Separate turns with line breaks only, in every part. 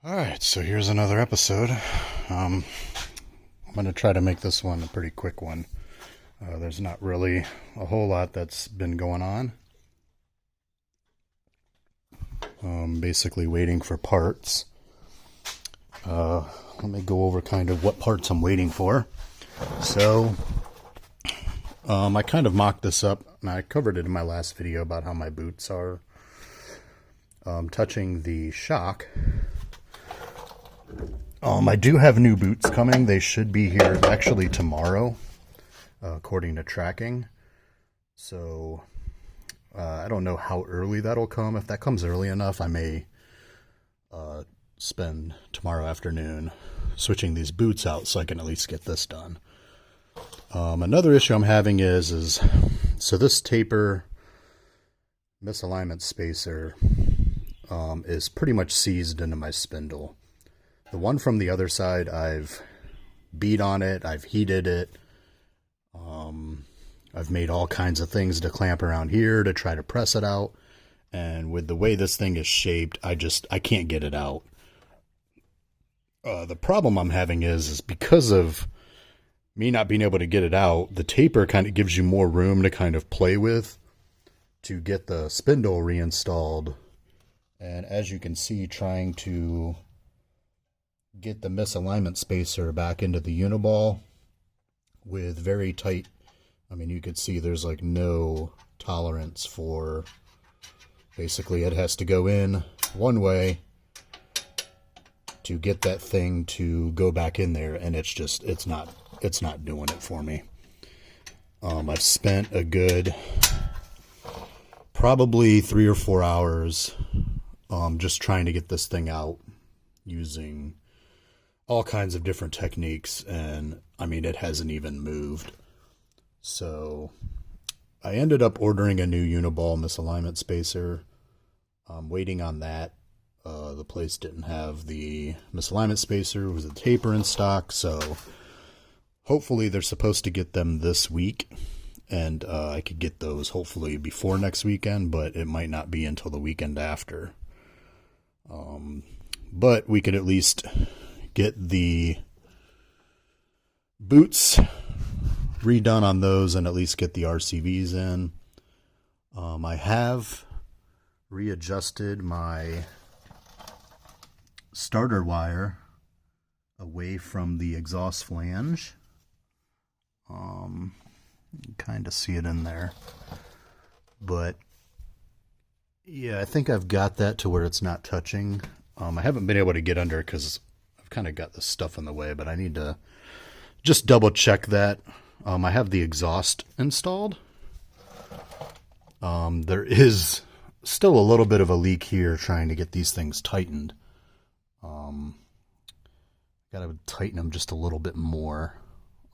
Alright, so here's another episode. I'm going to try to make this one a pretty quick one. There's not really a whole lot that's been going on. Basically waiting for parts. Let me go over kind of what parts I'm waiting for. So, I kind of mocked this up, and I covered it in my last video about how my boots are touching the shock. I do have new boots coming. They should be here actually tomorrow, according to tracking. So, I don't know how early that'll come. If that comes early enough, I may spend tomorrow afternoon switching these boots out so I can at least get this done. Another issue I'm having is so this taper misalignment spacer is pretty much seized into my spindle. The one from the other side, I've beat on it, I've heated it, I've made all kinds of things to clamp around here to try to press it out, and with the way this thing is shaped, I can't get it out. The problem I'm having is because of me not being able to get it out, the taper kind of gives you more room to kind of play with to get the spindle reinstalled. And as you can see, trying to get the misalignment spacer back into the uniball with very tight, I mean, you could see there's like no tolerance for, basically it has to go in one way to get that thing to go back in there, and it's not doing it for me. I've spent a good probably 3 or 4 hours just trying to get this thing out using all kinds of different techniques, and I mean, it hasn't even moved. So I ended up ordering a new uniball misalignment spacer. I'm waiting on that. The place didn't have the misalignment spacer. It was a taper in stock, so hopefully they're supposed to get them this week, and I could get those hopefully before next weekend, but it might not be until the weekend after. But we could at least get the boots redone on those and at least get the RCVs in. I have readjusted my starter wire away from the exhaust flange. You can kind of see it in there. But yeah, I think I've got that to where it's not touching. I haven't been able to get under because I've kind of got this stuff in the way, but I need to just double check that. I have the exhaust installed. There is still a little bit of a leak here trying to get these things tightened. Got to tighten them just a little bit more.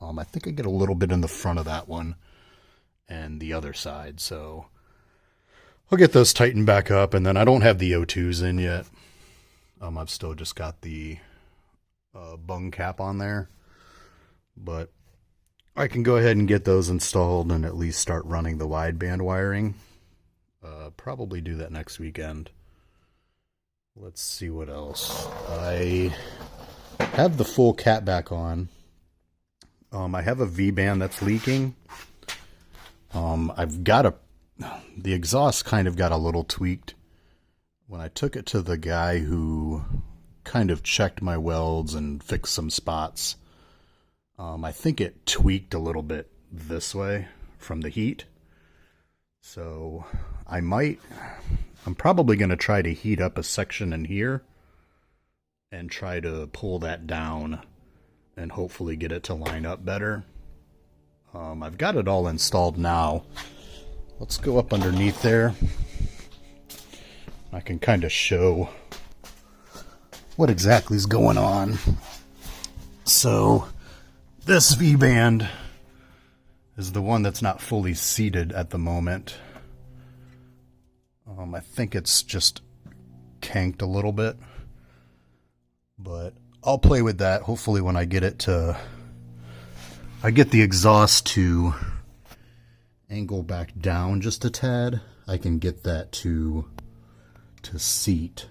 I think I get a little bit in the front of that one and the other side, so I'll get those tightened back up, and then I don't have the O2s in yet. I've still just got the bung cap on there, but I can go ahead and get those installed and at least start running the wideband wiring. Probably do that next weekend. Let's see what else. I have the full cap back on. I have a V-band that's leaking. The exhaust kind of got a little tweaked. When I took it to the guy who kind of checked my welds and fixed some spots, I think it tweaked a little bit this way from the heat. So I'm probably going to try to heat up a section in here and try to pull that down and hopefully get it to line up better. I've got it all installed now. Let's go up underneath there. I can kind of show what exactly is going on. So this V-band is the one that's not fully seated at the moment. I think it's just kanked a little bit, but I'll play with that. Hopefully when I get the exhaust to angle back down just a tad, I can get that to seat.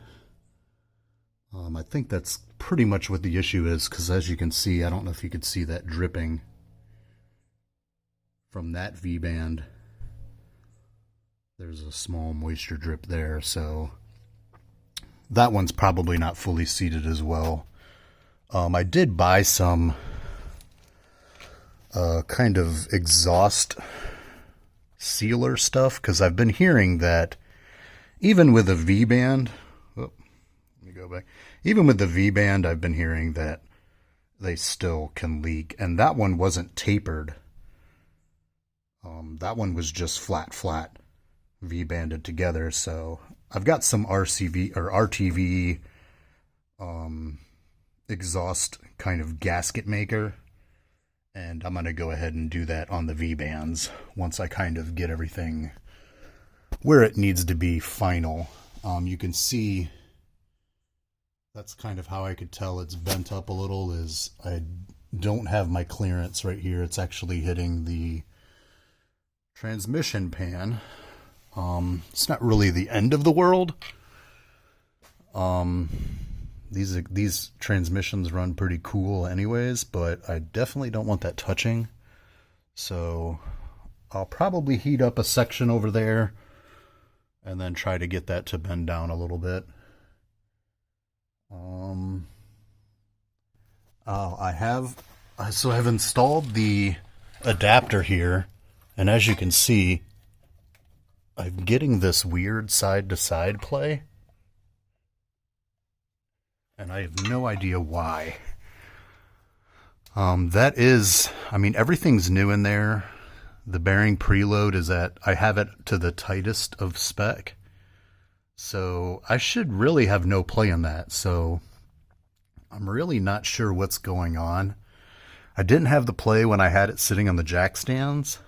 I think that's pretty much what the issue is, because as you can see, I don't know if you could see that dripping from that V-band. There's a small moisture drip there, so that one's probably not fully seated as well. I did buy some kind of exhaust sealer stuff, because I've been hearing that even with a V-band, even with the V-band, I've been hearing that they still can leak, and that one wasn't tapered. That one was just flat V-banded together. So I've got some RCV or RTV exhaust kind of gasket maker, and I'm going to go ahead and do that on the V-bands once I kind of get everything where it needs to be final. You can see that's kind of how I could tell it's bent up a little, is I don't have my clearance right here. It's actually hitting the transmission pan. It's not really the end of the world. These transmissions run pretty cool anyways, but I definitely don't want that touching. So I'll probably heat up a section over there and then try to get that to bend down a little bit. I've installed the adapter here, and as you can see, I'm getting this weird side-to-side play, and I have no idea why. Everything's new in there. The bearing preload is I have it to the tightest of spec, so I should really have no play in that. So I'm really not sure what's going on. I didn't have the play when I had it sitting on the jack stands,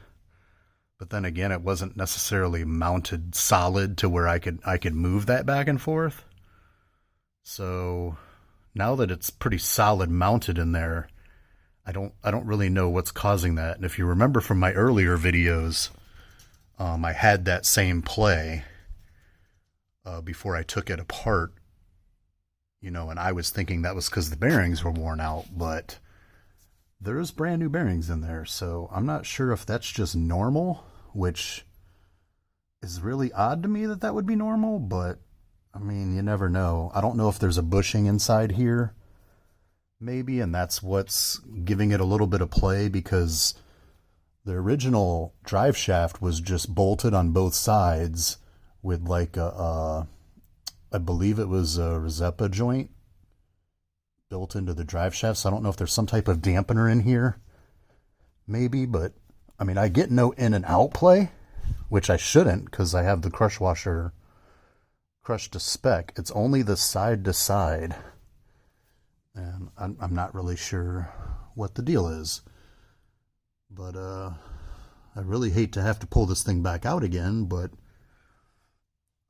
but then again, it wasn't necessarily mounted solid to where I could move that back and forth. So now that it's pretty solid mounted in there, I don't really know what's causing that. And if you remember from my earlier videos, I had that same play before I took it apart, and I was thinking that was because the bearings were worn out, but there's brand new bearings in there. So I'm not sure if that's just normal, which is really odd to me that would be normal, but I mean, you never know. I don't know if there's a bushing inside here, maybe, and that's what's giving it a little bit of play, because the original drive shaft was just bolted on both sides with like I believe it was a Resepa joint built into the drive shaft. So I don't know if there's some type of dampener in here, maybe, but I mean, I get no in and out play, which I shouldn't, because I have the crush washer crushed to spec. It's only the side to side, and I'm not really sure what the deal is, but I really hate to have to pull this thing back out again. But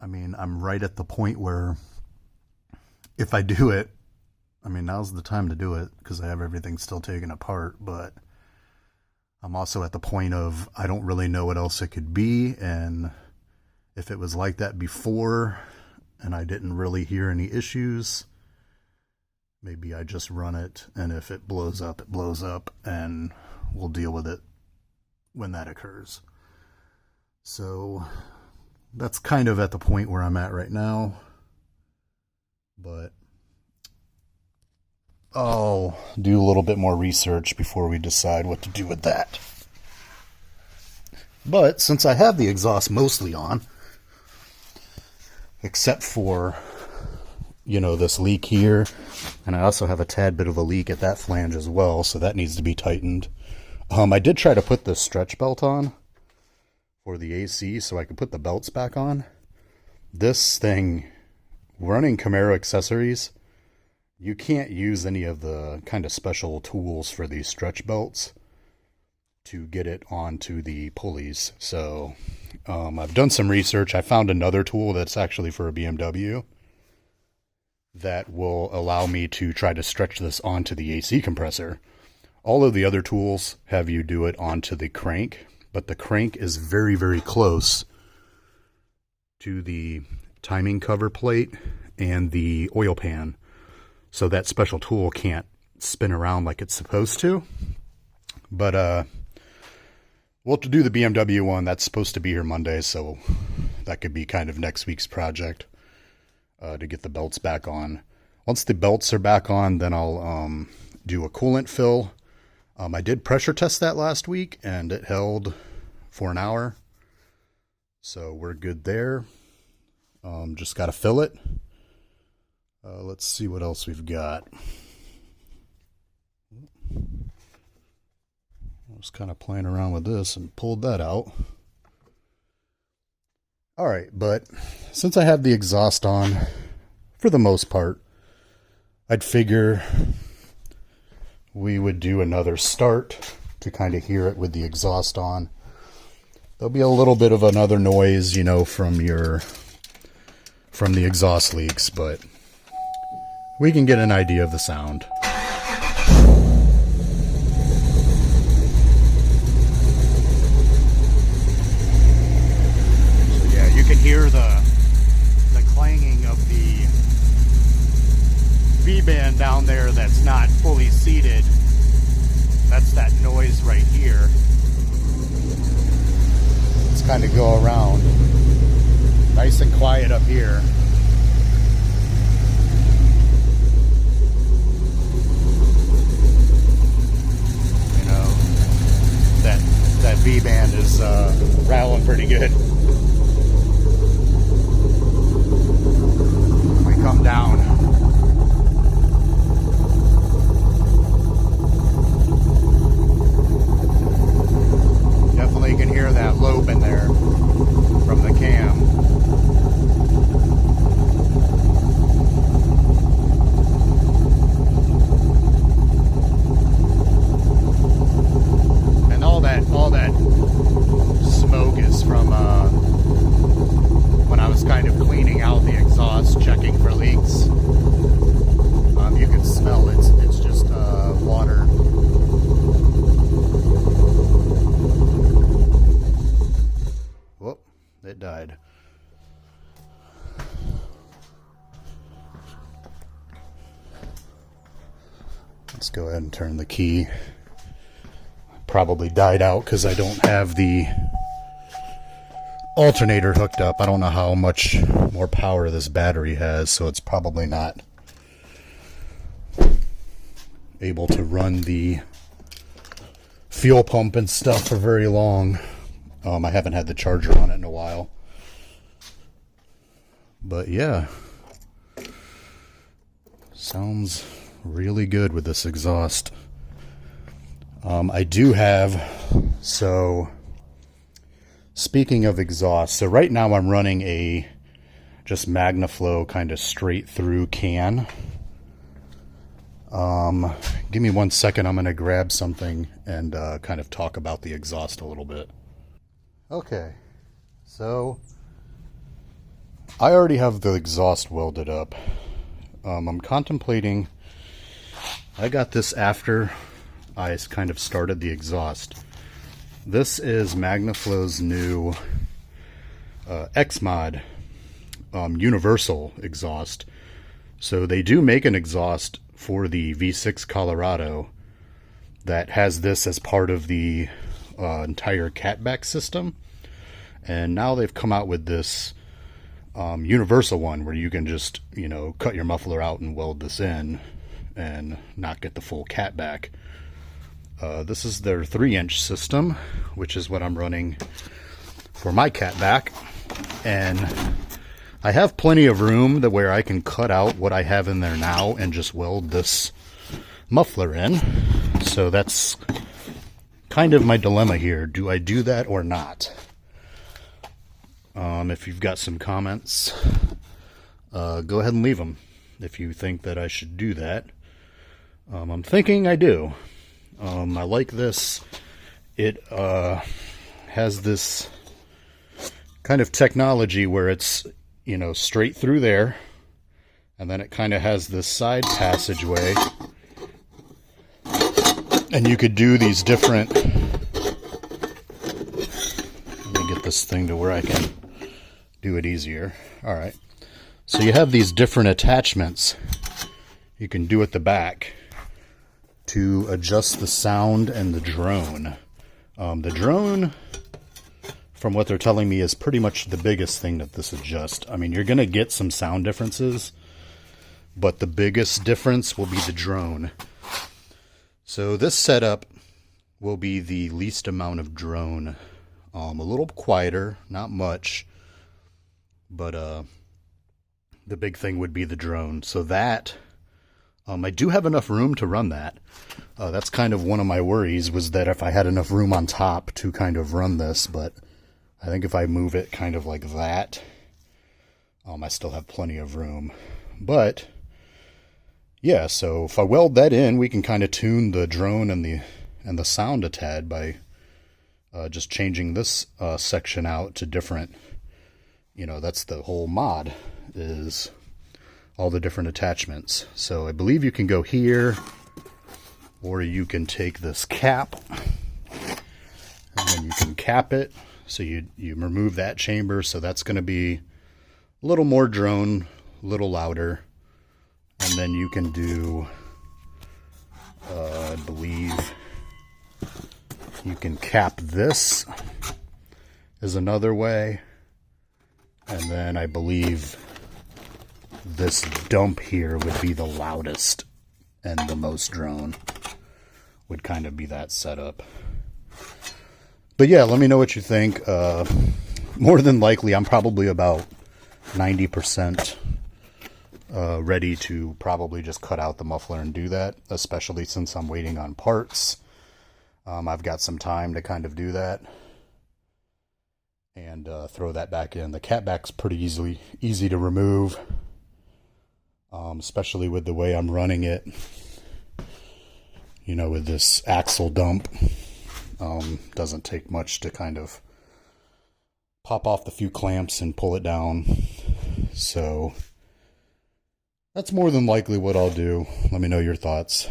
I mean, I'm right at the point where if I do it, I mean, now's the time to do it, because I have everything still taken apart. But I'm also at the point of I don't really know what else it could be, and if it was like that before and I didn't really hear any issues, maybe I just run it, and if it blows up, it blows up, and we'll deal with it when that occurs. So that's kind of at the point where I'm at right now, but I'll do a little bit more research before we decide what to do with that. But since I have the exhaust mostly on, except for, this leak here, and I also have a tad bit of a leak at that flange as well, so that needs to be tightened. I did try to put the stretch belt on for the AC so I could put the belts back on. This thing, running Camaro accessories, you can't use any of the kind of special tools for these stretch belts to get it onto the pulleys. So I've done some research. I found another tool that's actually for a BMW that will allow me to try to stretch this onto the AC compressor. All of the other tools have you do it onto the crank, but the crank is very, very close to the timing cover plate and the oil pan. so that special tool can't spin around like it's supposed to. But we'll have to do the BMW one. That's supposed to be here Monday, so that could be kind of next week's project to get the belts back on. Once the belts are back on, then I'll do a coolant fill. I did pressure test that last week, and it held for an hour. So we're good there. Just got to fill it. Let's see what else we've got. I was kind of playing around with this and pulled that out. All right, but since I have the exhaust on, for the most part, I'd figure we would do another start to kind of hear it with the exhaust on. There'll be a little bit of another noise, you know, from the exhaust leaks, but we can get an idea of the sound. So yeah, you can hear the clanging of the V-band down there that's not fully seated. That's that noise right here. Let's kind of go around. Nice and quiet up here. You know, that V-band is rattling pretty good. We come down. Definitely can hear that lope in there from the cam. And all that smoke is from when I was kind of cleaning out the exhaust, checking for leaks. You can smell it's just water. Whoop, it died. Let's go ahead and turn the key. Probably died out because I don't have the alternator hooked up. I don't know how much more power this battery has, so it's probably not able to run the fuel pump and stuff for very long. I haven't had the charger on it in a while. But yeah, sounds really good with this exhaust. I do have, so speaking of exhaust, so right now I'm running a just Magnaflow kind of straight through can. Give me 1 second, I'm going to grab something and kind of talk about the exhaust a little bit. Okay, so I already have the exhaust welded up. I'm contemplating, I got this after I kind of started the exhaust. This is Magnaflow's new xMod universal exhaust. So they do make an exhaust for the V6 Colorado that has this as part of the entire catback system. And now they've come out with this universal one where you can just, you know, cut your muffler out and weld this in and not get the full catback. This is their 3-inch system, which is what I'm running for my catback. And I have plenty of room where I can cut out what I have in there now and just weld this muffler in. So that's kind of my dilemma here. Do I do that or not? If you've got some comments, go ahead and leave them if you think that I should do that. I'm thinking I do. I like this. It has this kind of technology where it's, you know, straight through there, and then it kind of has this side passageway, and you could do these different, let me get this thing to where I can do it easier. Alright, so you have these different attachments you can do at the back to adjust the sound and the drone. The drone, from what they're telling me, is pretty much the biggest thing that this adjusts. I mean, you're going to get some sound differences, but the biggest difference will be the drone. So this setup will be the least amount of drone. A little quieter, not much, but the big thing would be the drone. So that, I do have enough room to run that. That's kind of one of my worries, was that if I had enough room on top to kind of run this, but I think if I move it kind of like that, I still have plenty of room. But yeah, so if I weld that in, we can kind of tune the drone and the sound a tad by just changing this section out to different, that's the whole mod, is all the different attachments. So I believe you can go here, or you can take this cap, and then you can cap it. So you remove that chamber, so that's going to be a little more drone, a little louder. And then you can do, I believe, you can cap this is another way. And then I believe this dump here would be the loudest and the most drone. Would kind of be that setup. But yeah, let me know what you think. More than likely, I'm probably about 90% ready to probably just cut out the muffler and do that, especially since I'm waiting on parts. I've got some time to kind of do that and throw that back in. The catback's pretty easy to remove, especially with the way I'm running it. With this axle dump, doesn't take much to kind of pop off the few clamps and pull it down. So that's more than likely what I'll do. Let me know your thoughts.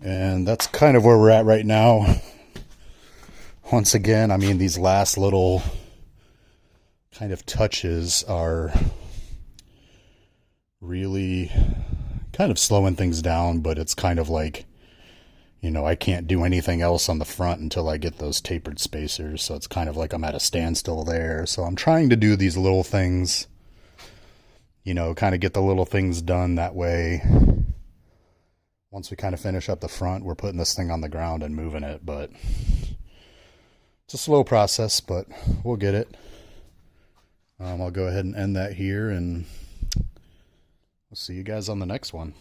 And that's kind of where we're at right now. Once again, I mean, these last little kind of touches are really kind of slowing things down, but it's kind of like, I can't do anything else on the front until I get those tapered spacers. So it's kind of like I'm at a standstill there. So I'm trying to do these little things, kind of get the little things done. That way, once we kind of finish up the front, we're putting this thing on the ground and moving it. But it's a slow process, but we'll get it. I'll go ahead and end that here, and we'll see you guys on the next one.